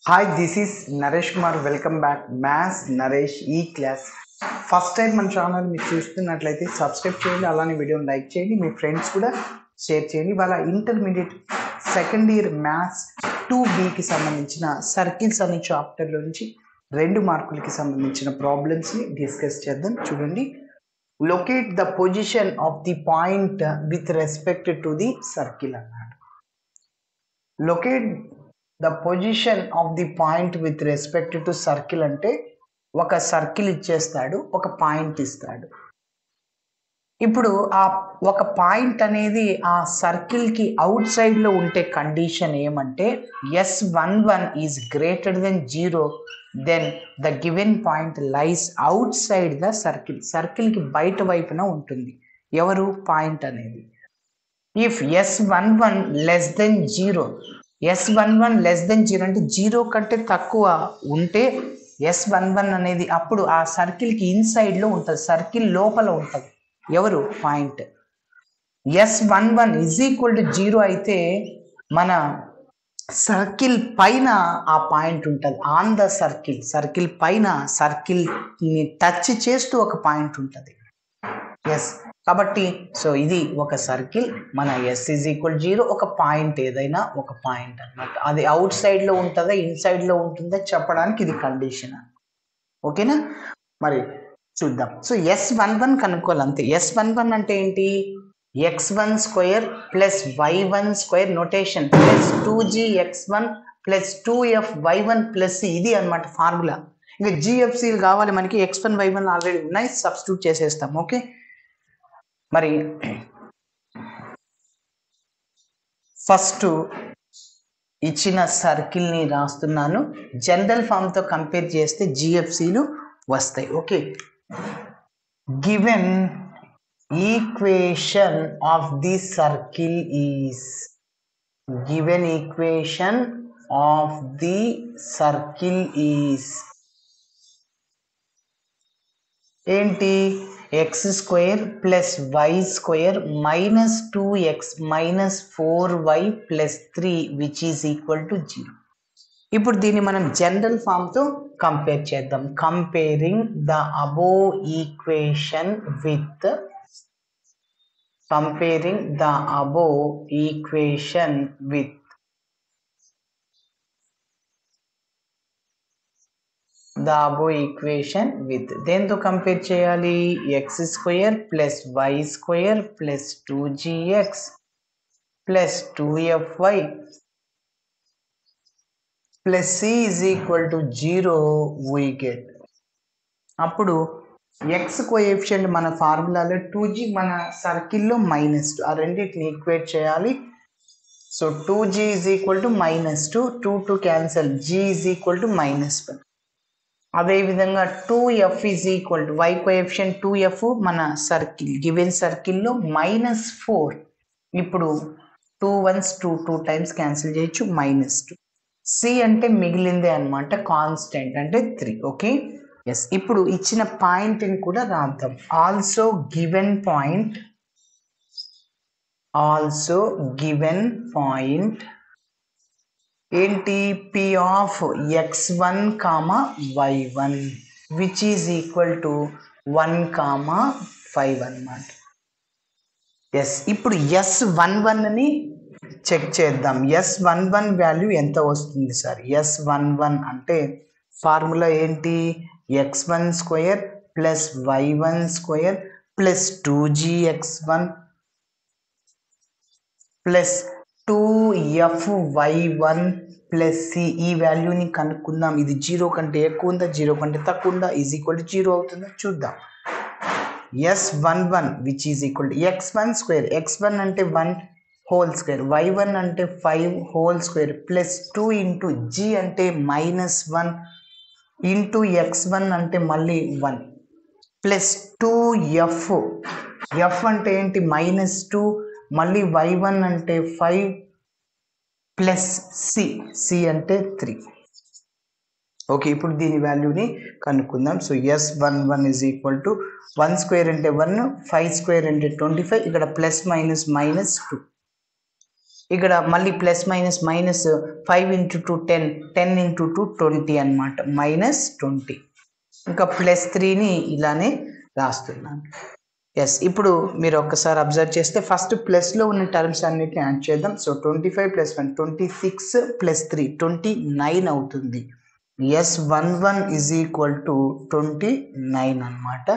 Hi, this is Naresh Kumar. Welcome back maths Naresh ఈ class. First time మన channel మీరు చూస్తున్నట్లయితే సబ్స్క్రైబ్ చేయండి, అలానే వీడియోని లైక్ చేయండి, మీ ఫ్రెండ్స్ కూడా షేర్ చేయండి. వాళ్ళ ఇంటర్మీడియట్ సెకండ్ ఇయర్ మ్యాథ్స్ 2Bకి సంబంధించిన సర్కిల్స్ అనే చాప్టర్లో నుంచి 2 మార్కులకి సంబంధించిన ప్రాబ్లమ్స్ని డిస్కస్ చేద్దాం. చూడండి, locate the position of the point with respect to the circle అన్నాడు. Locate the position of the point with respect to circle అంటే ఒక సర్కిల్ ఇచ్చేస్తాడు, ఒక పాయింట్ ఇస్తాడు. ఇప్పుడు ఆ ఒక పాయింట్ అనేది ఆ సర్కిల్కి అవుట్ సైడ్లో ఉంటే కండిషన్ ఏమంటే S11 is greater than 0, then the given point lies outside the circle. సర్కిల్కి బయట వైపున ఉంటుంది ఎవరు పాయింట్ అనేది. If S11 less than 0, S11 less than 0 అంటే 0 కంటే తక్కువ ఉంటే S11 అనేది అప్పుడు ఆ సర్కిల్కి ఇన్సైడ్లో ఉంటుంది, సర్కిల్ లోపల ఉంటుంది ఎవరు point. S11 is equal to 0 అయితే మన సర్కిల్ పైన ఆ పాయింట్ ఉంటుంది, ఆన్ ద సర్కిల్. సర్కిల్ పైన సర్కిల్ని టచ్ చేస్తూ ఒక పాయింట్ ఉంటుంది. ఎస్, కాబట్టి సో ఇది ఒక సర్కిల్, మన S ఈజ్ ఈక్వల్ 0, ఒక పాయింట్ ఏదైనా ఒక పాయింట్ అన్నమాట. అది అవుట్ సైడ్లో ఉంటుందా ఇన్సైడ్లో ఉంటుందా చెప్పడానికి ఇది కండిషన్. ఓకేనా, మరి చూద్దాం. సో S11 కనుక్కోవాలి అంతే. S11 అంటే ఏంటి? x1 square plus y1 square notation plus 2gx1 plus 2fy1 plus ఇది అనమాట ఫార్ములా. ఇంకా GFCలు కావాలి మనకి, x1 y1 ఆల్రెడీ ఉన్నాయి, సబ్స్టిట్యూట్ చేసేస్తాం. ఓకే, మరి ఫస్ట్ ఇచ్చిన సర్కిల్ని రాస్తున్నాను. జనరల్ ఫామ్తో కంపేర్ చేస్తే GFCలు వస్తాయి. Okay, given equation of the circle is, given equation of the circle is ఏంటి? x square plus y square minus 2x minus 4y plus 3 which is equal to 0. ఇప్పుడు దీన్ని మనం general ఫామ్తో compare చేద్దాం. Comparing the above equation with, comparing the above equation with the above equation with, దేంతో compare చేయాలి? x square plus y square plus 2gx plus 2fy plus c is equal to 0 we get. అప్పుడు x coefficient మన ఫార్ములాలో 2g, మన సర్కిల్లో -2, ఆ రెండింటిని equate చేయాలి. So 2g is equal to -2, 2 cancel, g is equal to -1. అదేవిధంగా 2f is equal to y coefficient 2f మన circle given సర్కిల్లో -4. ఇప్పుడు 2 1s 2 టైమ్స్ క్యాన్సిల్ చేయొచ్చు, -2. c అంటే మిగిలిందే అనమాట, కాన్స్టెంట్ అంటే 3. Okay, yes. ఇప్పుడు ఇచ్చిన పాయింట్ని కూడా రాద్దాం. Also given point, also given point ఏంటి? P of x1, y1 which is equal to 1, 5 అన్నమాట. ఎస్, ఇప్పుడు S11ని చెక్ చేద్దాం. S11 వాల్యూ ఎంత వస్తుంది సార్? S11 అంటే ఫార్ములా ఏంటి? x1 square plus y1 square plus 2gx1 plus 2fy1 plus c. ఈ వాల్యూని కనుక్కుందాం. ఇది 0 కంటే ఎక్కువ ఉందా 0 కంటే తక్కువ ఉందా, ఈజ్ ఈక్వల్ టు 0 అవుతుందా చూద్దాం. S11 which is equal to x1 square, x1 అంటే 1 హోల్ స్క్వేర్, y1 అంటే 5 whole square plus 2 into g అంటే -1 ఇంటూ x1 అంటే మళ్ళీ 1 ప్లస్ 2f, f అంటే ఏంటి? -2, మళ్ళీ y1 అంటే 5 ప్లస్ c అంటే 3. ఓకే, ఇప్పుడు దీని వాల్యూని కనుక్కుందాం. So S11 is equal to 1 square అంటే 1, 5 స్క్వేర్ అంటే 25, ఇక్కడ ప్లస్ మైనస్ -2. ఇక్కడ మళ్ళీ plus minus minus 5 into 2 10, 10 into 2 20 అనమాట, -20. ఇంకా +3ని ఇలానే రాస్తున్నాను. ఎస్, ఇప్పుడు మీరు ఒక్కసారి అబ్జర్వ్ చేస్తే ఫస్ట్ ప్లస్లో ఉన్న టర్మ్స్ అన్నిటిని యాడ్ చేద్దాం. సో 25 + 1 26 + 3 29 అవుతుంది. S11 = 29 అనమాట.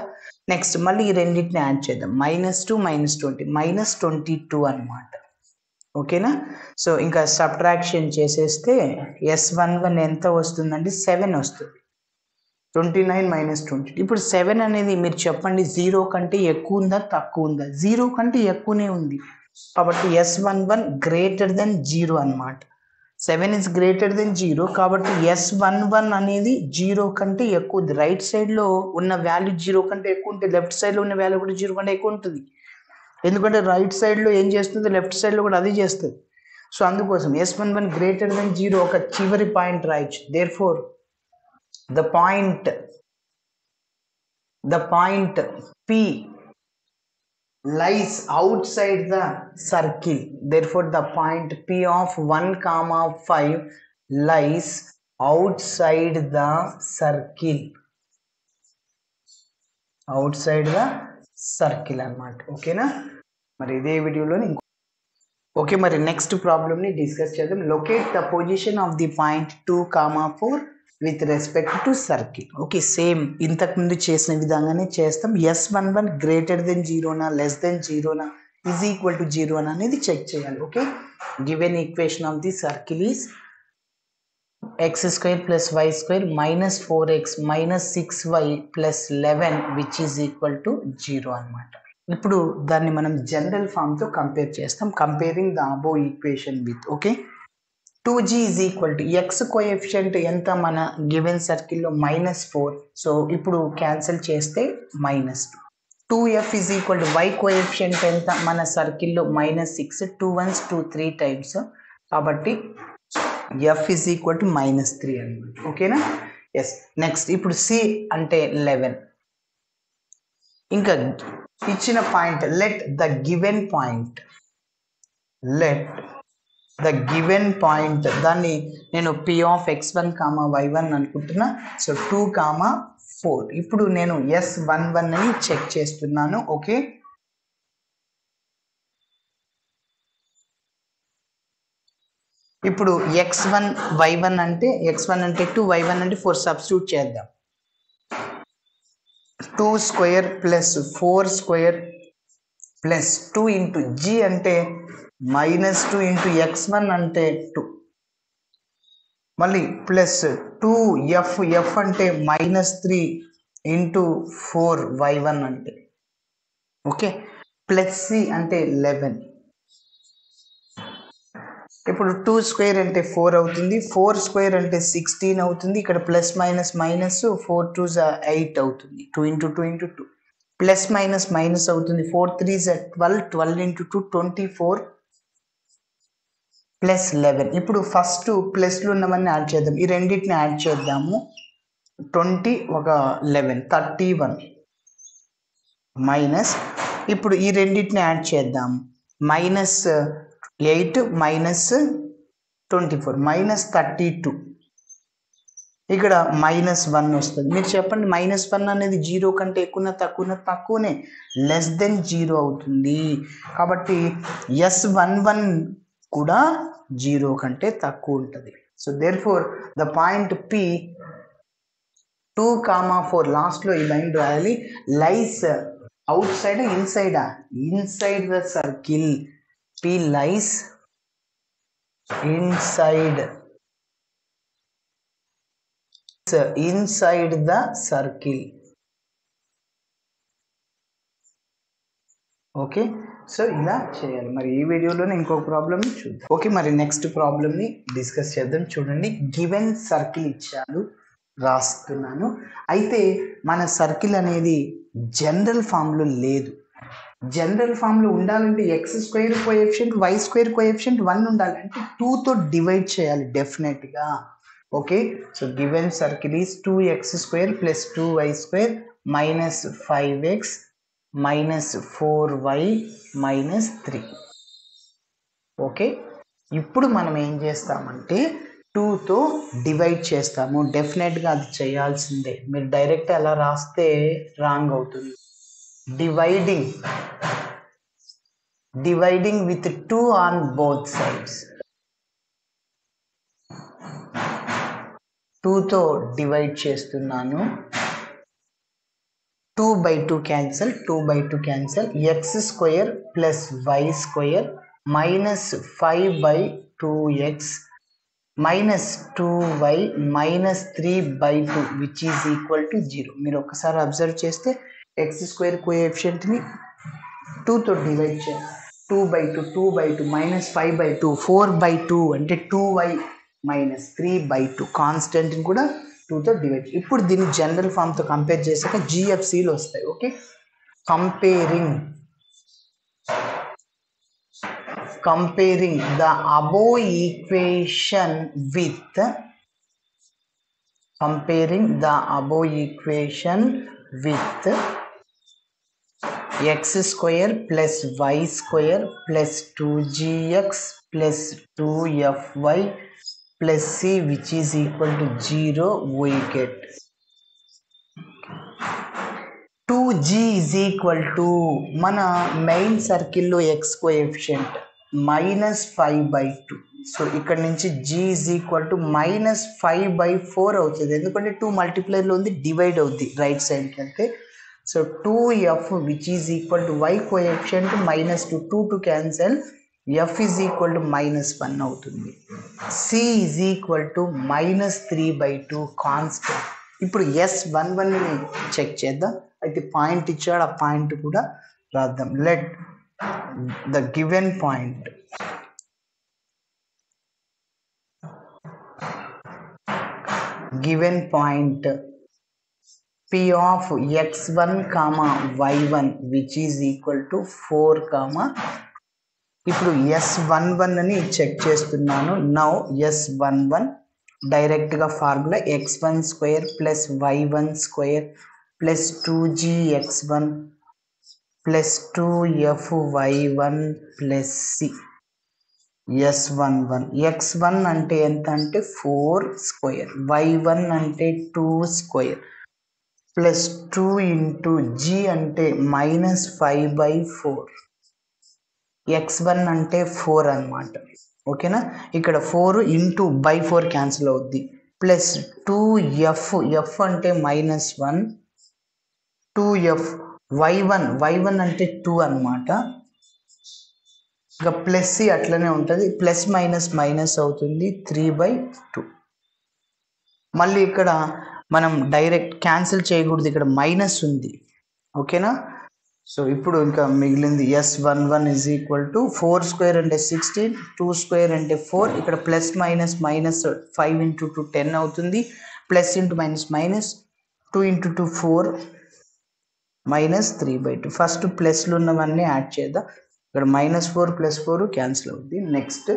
నెక్స్ట్ మళ్ళీ ఈ రెండింటిని యాడ్ చేద్దాం. -2 -20 -22 అనమాట. ఓకేనా? సో ఇంకా సబ్ట్రాక్షన్ చేసేస్తే S11 ఎంత వస్తుందండి? 7 వస్తుంది. 29 - 20. ఇప్పుడు 7 అనేది మీరు చెప్పండి, 0 కంటే ఎక్కువ ఉందా తక్కువ ఉందా? 0 కంటే ఎక్కువనే ఉంది. కాబట్టి S11 > 0 అనమాట. 7 is greater than 0, కాబట్టి S11 అనేది 0 కంటే ఎక్కువ ఉంది. రైట్ సైడ్లో ఉన్న వాల్యూ 0 కంటే ఎక్కువ ఉంటే లెఫ్ట్ సైడ్లో ఉన్న వాల్యూ కూడా 0 కంటే ఎక్కువ ఉంటుంది. ఎందుకంటే రైట్ సైడ్లో ఏం చేస్తుంది, లెఫ్ట్ సైడ్లో కూడా అది చేస్తుంది. సో అందుకోసం S11 > 0 ఒక చివరి పాయింట్ రాయొచ్చు. Therefore the point P lies outside the circle. Therefore the point P of 1,5 lies outside the circle. అన్నమాట. ఓకేనా? మరి ఇదే వీడియోలోని ఓకే, మరి నెక్స్ట్ ప్రాబ్లమ్ని డిస్కస్ చేద్దాం. Locate the position of the point 2,4 with respect to circle. Okay, same ఇంతకుముందు చేసిన విధంగానే చేస్తాం. S11 > 0నా <0నా = 0 అనేది చెక్ చేయాలి. Okay, given equation of the circle is x² + y² - 4x - 6y + 11 which is equal to 0 అనమాట. ఇప్పుడు దాన్ని మనం జనరల్ ఫామ్తో కంపేర్ చేస్తాం. Comparing the above equation with okay 2g = x coefficient ఎంత మన గివెన్ సర్కిల్లో -4. సో ఇప్పుడు క్యాన్సిల్ చేస్తే -2. 2f = y కోఎఫిషియంట్ ఎంత మన సర్కిల్లో -6. 2 1s 2 3 టైమ్స్, కాబట్టి f = -3 అనమాట. ఓకేనా? ఎస్, నెక్స్ట్ ఇప్పుడు c అంటే 11. ఇంకా ఇచ్చిన point let the given point దాన్ని నేను P of x1, y1 అనుకుంటున్నా. సో 2, 4. ఇప్పుడు నేను S11 అని చెక్ చేస్తున్నాను. ఓకే, ఇప్పుడు x1 y1 అంటే x1 అంటే 2, y1 అంటే 4 సబ్స్టిట్యూట్ చేద్దాం. 2² + 4² + 2 ఇంటూ g అంటే -2 ఇంటూ x1 అంటే 2, మళ్ళీ +2f అంటే -3 ఇంటూ 4y1 అంటే ఓకే, +c అంటే 11. ఇప్పుడు 2² అంటే 4 అవుతుంది, 4² అంటే 16 అవుతుంది. ఇక్కడ ప్లస్ మైనస్ 4 2s 8 అవుతుంది. 2 ఇంటూ 2 ఇంటూ 2 ప్లస్ మైనస్ అవుతుంది. 4 3s 12, 12 ఇంటూ 2 24 + 11. ఇప్పుడు ఫస్ట్ ప్లస్లు ఉన్నవన్నీ యాడ్ చేద్దాం. ఈ రెండింటిని యాడ్ చేద్దాము. 20 ఒక 11 31 మైనస్, ఇప్పుడు ఈ రెండింటిని యాడ్ చేద్దాం. -8 -24 -32. ఇక్కడ -1 వస్తుంది. మీరు చెప్పండి, -1 అనేది 0 కంటే ఎక్కువ తక్కువనే <0 అవుతుంది. కాబట్టి S11 కూడా 0 కంటే తక్కువ ఉంటుంది. So therefore the point P 2, 4 లాస్ట్లో ఈ లైన్ రాయాలి. Lies outside inside the circle. P lies inside the circle. Okay, so ఇలా చేయాలి. మరి ఈ వీడియోలోనే ఇంకొక ప్రాబ్లమ్ని చూద్దాం. ఓకే, మరి నెక్స్ట్ ప్రాబ్లమ్ని డిస్కస్ చేద్దాం. చూడండి, గివెన్ సర్కిల్ ఇచ్చాడు, రాస్తున్నాను. అయితే మన సర్కిల్ అనేది జనరల్ ఫామ్లో లేదు. జనరల్ ఫామ్లో ఉండాలంటే x² కోఎఫిషియంట్ y² కోఎఫిషియంట్ 1 ఉండాలి. అంటే 2తో డివైడ్ చేయాలి డెఫినెట్గా. Okay, so given circle is 2x² + 2y² - 5x - 4y - 3. Okay, ఇప్పుడు మనం ఏం చేస్తామంటే 2తో డివైడ్ చేస్తాము. డెఫినెట్గా అది చేయాల్సిందే. మీరు డైరెక్ట్ అలా రాస్తే రాంగ్ అవుతుంది. Dividing with 2 on both sides. 2తో డివైడ్ చేస్తున్నాను. 2/2 cancel, 2/2 cancel. x² plus y² minus 5/2x minus 2y minus 3/2 which is equal to 0. మీరు ఒకసారి అబ్జర్వ్ చేస్తే x² కోఎఫిషియంట్ని 2తో డివైడ్ చేయాలి. 2/2 మైనస్ 5/2 4/2 అంటే 2y మైనస్ 3/2 కాన్స్టెంట్ని కూడా 2తో డివైడ్. ఇప్పుడు దీన్ని జనరల్ ఫామ్తో కంపేర్ చేశాక జిఎఫ్సిలు వస్తాయి. Okay, comparing the above equation with x² plus y² plus 2gx plus 2fy plus c which is equal to 0, we get 2g is equal to మన main సర్కిల్లో x coefficient -5/2. So ఇక్కడ నుంచి g is equal to -5/4 అవుతుంది. ఎందుకంటే 2 మల్టిప్లైర్లో ఉంది, divide అవుద్ది right సైడ్కి వెళ్తే. So 2f which is equal to y coefficient -2, 2 cancel, f is equal to -1 అవుతుంది. c is equal to -3/2 constant. ఇప్పుడు S11ని చెక్ చేద్దాం. అయితే పాయింట్ ఇచ్చాడు, ఆ పాయింట్ కూడా రాద్దాం. Let the given point P of x1, y1 which is equal to 4, ఇప్పుడు S11ని check చేస్తున్నాను. నౌ S11 డైరెక్ట్గా formula x1² plus y1² plus 2gx1 plus 2fy1 plus c. S11 x1 అంటే ఎంత అంటే 4² y1 అంటే 2² ప్లస్ 2 ఇంటూ g అంటే -5/4. x1 అంటే 4 అన్నమాట. ఓకేనా, ఇక్కడ 4 ఇంటూ /4 క్యాన్సిల్ అవుద్ది. ప్లస్ 2f అంటే -1, 2f y1 అంటే 2 అన్నమాట. ఇంకా ప్లస్ సి అట్లనే ఉంటుంది, ప్లస్ మైనస్ అవుతుంది 3/2. మళ్ళీ ఇక్కడ మనం డైరెక్ట్ క్యాన్సిల్ చేయకూడదు, ఇక్కడ మైనస్ ఉంది. ఓకేనా, సో ఇప్పుడు ఇంకా మిగిలింది S11 ఈజ్ ఈక్వల్ టు 4² అంటే 16, 2² అంటే 4. ఇక్కడ ప్లస్ మైనస్ 5 ఇంటూ 2 10 అవుతుంది. Plus into minus 2 into 2 4 -3/2. First ప్లస్లు ఉన్నవన్నీ యాడ్ చేద్దాం. ఇక్కడ -4 ప్లస్ 4 క్యాన్సిల్ అవుతుంది. Next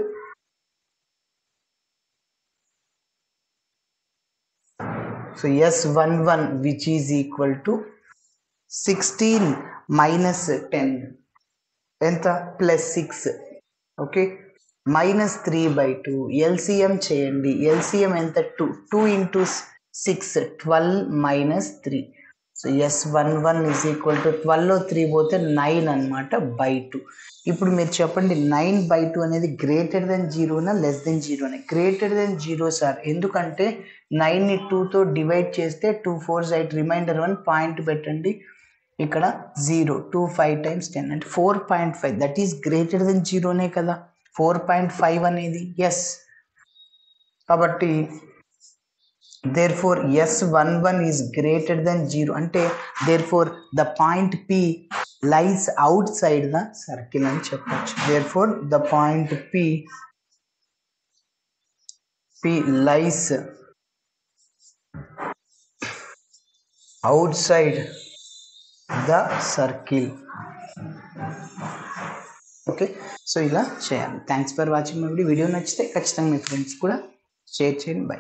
so S11 which is equal to 16 minus 10 ఎంత +6. ఓకే, -3/2. ఎల్సిఎం చేయండి. ఎల్సిఎం ఎంత 2 into 6 12 - 3. So S11 is equal to 12లో 3 పోతే 9 అనమాట /2. ఇప్పుడు మీరు చెప్పండి 9/2 అనేది గ్రేటర్ దెన్ 0నా లెస్ దెన్ 0నా? Greater than 0 sir. ఎందుకంటే 9ని 2తో డివైడ్ చేస్తే 2 4 8 రిమైండర్ 1 పాయింట్ పెట్టండి. ఇక్కడ 0 2 5 times 10 అంటే 4.5. దట్ ఈస్ గ్రేటర్ దెన్ 0నే కదా 4.5 అనేది. ఎస్, కాబట్టి therefore S11 is greater than 0 అంటే therefore the point P lies outside the circle అని చెప్పొచ్చు. therefore the point P lies outside the circle. Okay, so ఇలా చేయాలి. Thanks for watching my video. నచ్చితే ఖచ్చితంగా మీ ఫ్రెండ్స్ కూడా షేర్ చేయండి. బై.